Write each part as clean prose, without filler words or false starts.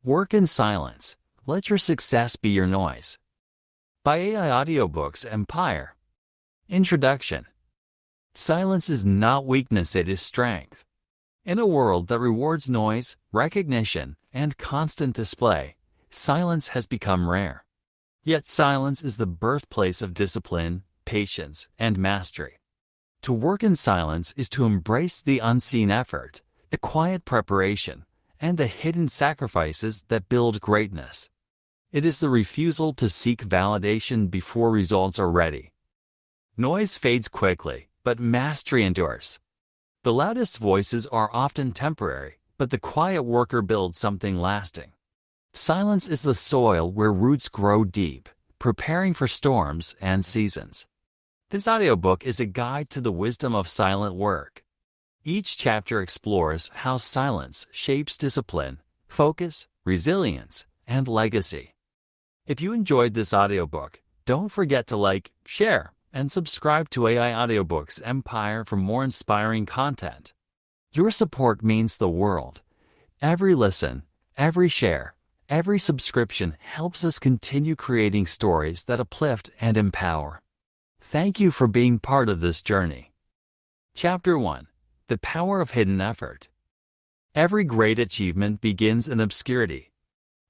Work in silence. Let your success be your noise. By AI Audiobooks Empire. Introduction. Silence is not weakness, it is strength. In a world that rewards noise, recognition, and constant display, silence has become rare. Yet silence is the birthplace of discipline, patience, and mastery. To work in silence is to embrace the unseen effort, the quiet preparation, and the hidden sacrifices that build greatness. It is the refusal to seek validation before results are ready. Noise fades quickly, but mastery endures. The loudest voices are often temporary, but the quiet worker builds something lasting. Silence is the soil where roots grow deep, preparing for storms and seasons. This audiobook is a guide to the wisdom of silent work. Each chapter explores how silence shapes discipline, focus, resilience, and legacy. If you enjoyed this audiobook, don't forget to like, share, and subscribe to AI Audiobooks Empire for more inspiring content. Your support means the world. Every listen, every share, every subscription helps us continue creating stories that uplift and empower. Thank you for being part of this journey. Chapter 1. The Power of Hidden Effort. Every great achievement begins in obscurity.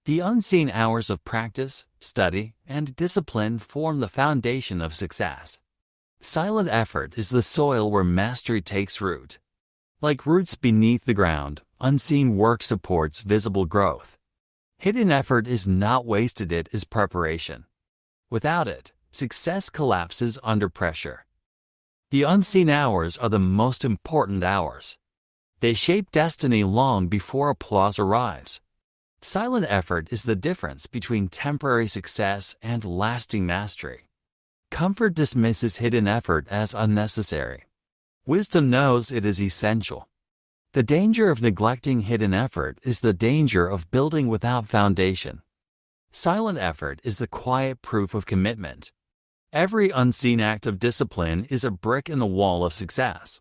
The unseen hours of practice, study, and discipline form the foundation of success. Silent effort is the soil where mastery takes root. Like roots beneath the ground, unseen work supports visible growth. Hidden effort is not wasted, it is preparation. Without it, success collapses under pressure. The unseen hours are the most important hours. They shape destiny long before applause arrives. Silent effort is the difference between temporary success and lasting mastery. Comfort dismisses hidden effort as unnecessary. Wisdom knows it is essential. The danger of neglecting hidden effort is the danger of building without foundation. Silent effort is the quiet proof of commitment. Every unseen act of discipline is a brick in the wall of success.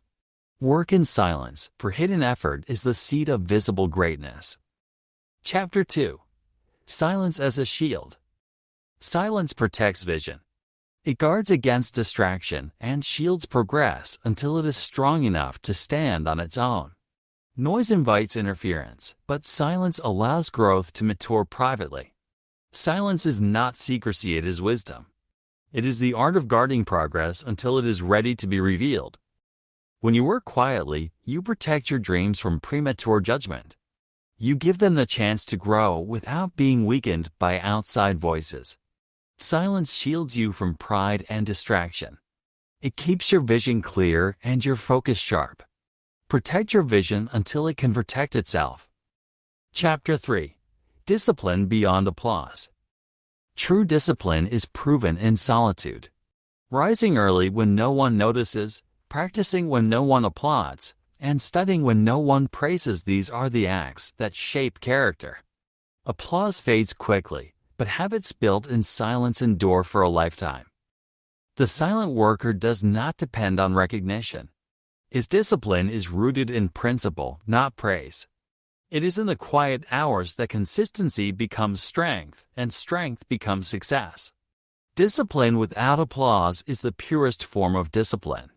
Work in silence, for hidden effort is the seed of visible greatness. Chapter 2. Silence as a Shield. Silence protects vision. It guards against distraction and shields progress until it is strong enough to stand on its own. Noise invites interference, but silence allows growth to mature privately. Silence is not secrecy, it is wisdom. It is the art of guarding progress until it is ready to be revealed. When you work quietly, you protect your dreams from premature judgment. You give them the chance to grow without being weakened by outside voices. Silence shields you from pride and distraction. It keeps your vision clear and your focus sharp. Protect your vision until it can protect itself. Chapter 3. Discipline beyond applause. True discipline is proven in solitude. Rising early when no one notices, practicing when no one applauds, and studying when no one praises, these are the acts that shape character. Applause fades quickly, but habits built in silence endure for a lifetime. The silent worker does not depend on recognition. His discipline is rooted in principle, not praise. It is in the quiet hours that consistency becomes strength, and strength becomes success. Discipline without applause is the purest form of discipline.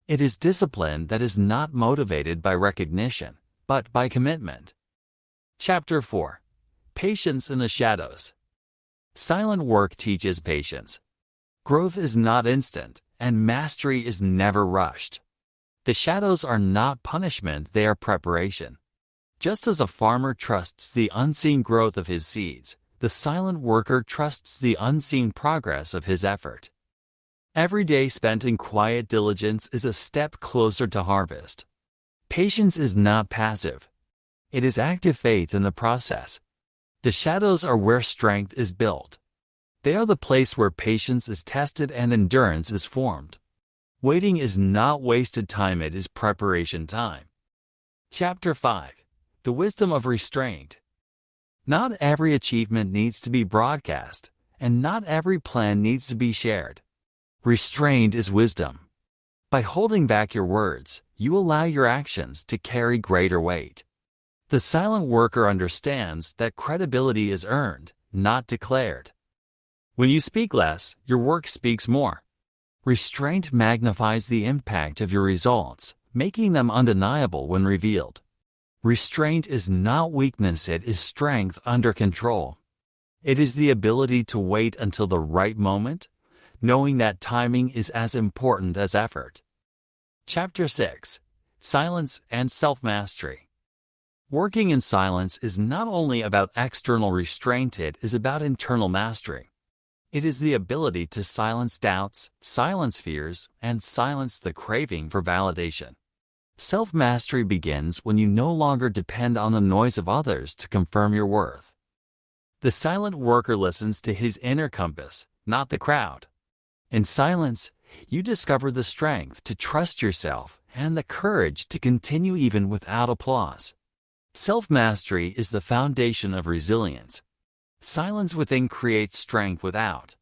It is discipline that is not motivated by recognition, but by commitment. Chapter 4. Patience in the Shadows. Silent work teaches patience. Growth is not instant, and mastery is never rushed. The shadows are not punishment, they are preparation. Just as a farmer trusts the unseen growth of his seeds, the silent worker trusts the unseen progress of his effort. Every day spent in quiet diligence is a step closer to harvest. Patience is not passive. It is active faith in the process. The shadows are where strength is built. They are the place where patience is tested and endurance is formed. Waiting is not wasted time, it is preparation time. Chapter 5. The Wisdom of Restraint. Not every achievement needs to be broadcast, and not every plan needs to be shared. Restraint is wisdom. By holding back your words, you allow your actions to carry greater weight. The silent worker understands that credibility is earned, not declared. When you speak less, your work speaks more. Restraint magnifies the impact of your results, making them undeniable when revealed. Restraint is not weakness, it is strength under control. It is the ability to wait until the right moment, knowing that timing is as important as effort. Chapter 6: Silence and Self-Mastery. Working in silence is not only about external restraint, it is about internal mastery. It is the ability to silence doubts, silence fears, and silence the craving for validation. Self-mastery begins when you no longer depend on the noise of others to confirm your worth. The silent worker listens to his inner compass, not the crowd. In silence, you discover the strength to trust yourself and the courage to continue even without applause. Self-mastery is the foundation of resilience. Silence within creates strength without.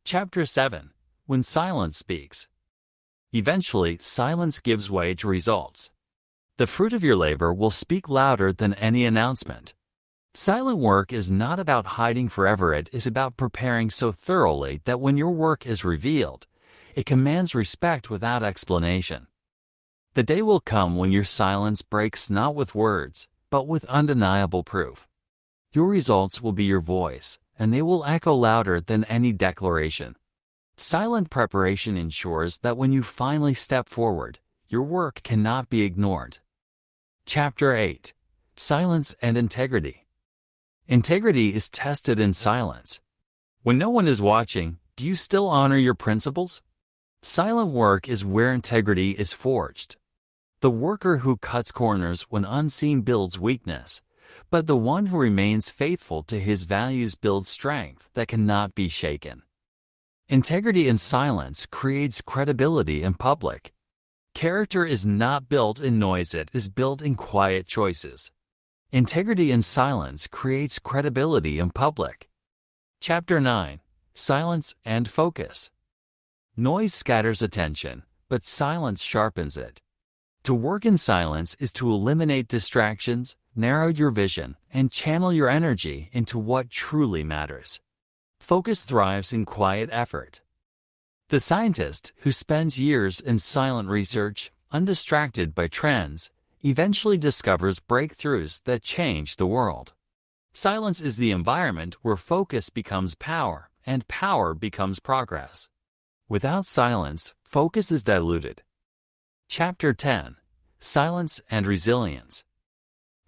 Chapter 7: When Silence Speaks. Eventually, silence gives way to results. The fruit of your labor will speak louder than any announcement. Silent work is not about hiding forever, it is about preparing so thoroughly that when your work is revealed, it commands respect without explanation. The day will come when your silence breaks not with words, but with undeniable proof. Your results will be your voice, and they will echo louder than any declaration. Silent preparation ensures that when you finally step forward, your work cannot be ignored. Chapter 8: Silence and Integrity. Integrity is tested in silence. When no one is watching, do you still honor your principles? Silent work is where integrity is forged. The worker who cuts corners when unseen builds weakness, but the one who remains faithful to his values builds strength that cannot be shaken. Integrity in silence creates credibility in public. Character is not built in noise, it is built in quiet choices. Integrity in silence creates credibility in public. Chapter 9: Silence and Focus. Noise scatters attention, but silence sharpens it. To work in silence is to eliminate distractions, narrow your vision, and channel your energy into what truly matters. Focus thrives in quiet effort. The scientist who spends years in silent research, undistracted by trends, eventually discovers breakthroughs that change the world. Silence is the environment where focus becomes power, and power becomes progress. Without silence, focus is diluted. Chapter 10: Silence and Resilience.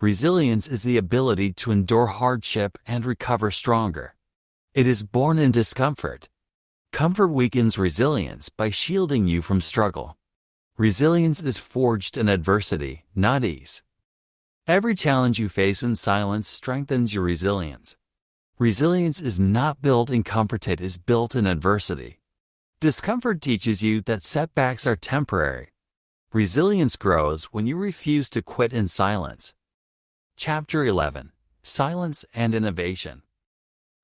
Resilience is the ability to endure hardship and recover stronger. It is born in discomfort. Comfort weakens resilience by shielding you from struggle. Resilience is forged in adversity, not ease. Every challenge you face in silence strengthens your resilience. Resilience is not built in comfort, it is built in adversity. Discomfort teaches you that setbacks are temporary. Resilience grows when you refuse to quit in silence. Chapter 11: Silence and Innovation.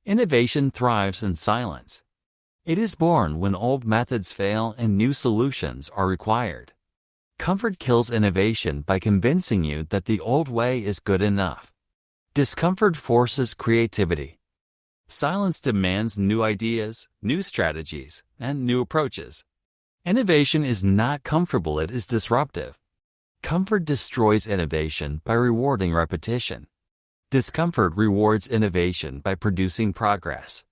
Innovation thrives in silence. It is born when old methods fail and new solutions are required. Comfort kills innovation by convincing you that the old way is good enough. Discomfort forces creativity. Silence demands new ideas, new strategies, and new approaches. Innovation is not comfortable, it is disruptive. Comfort destroys innovation by rewarding repetition. Discomfort rewards innovation by producing progress.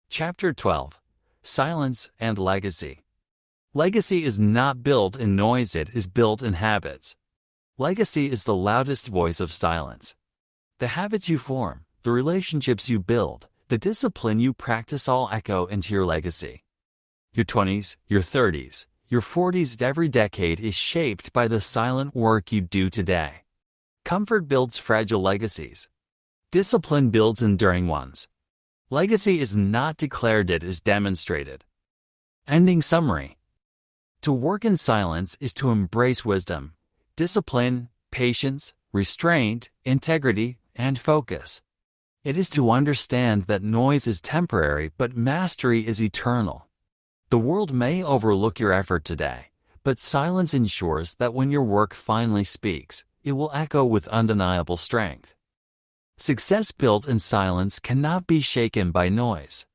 Chapter 12: Silence and Legacy. Legacy is not built in noise, it is built in habits. Legacy is the loudest voice of silence. The habits you form, the relationships you build, the discipline you practice all echo into your legacy. Your 20s, your 30s, your 40s, every decade is shaped by the silent work you do today. Comfort builds fragile legacies. Discipline builds enduring ones. Legacy is not declared, it is demonstrated. Ending summary. To work in silence is to embrace wisdom, discipline, patience, restraint, integrity, and focus. It is to understand that noise is temporary but mastery is eternal. The world may overlook your effort today, but silence ensures that when your work finally speaks, it will echo with undeniable strength. Success built in silence cannot be shaken by noise.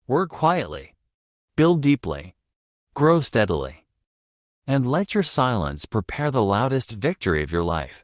Work quietly, build deeply, grow steadily, and let your silence prepare the loudest victory of your life.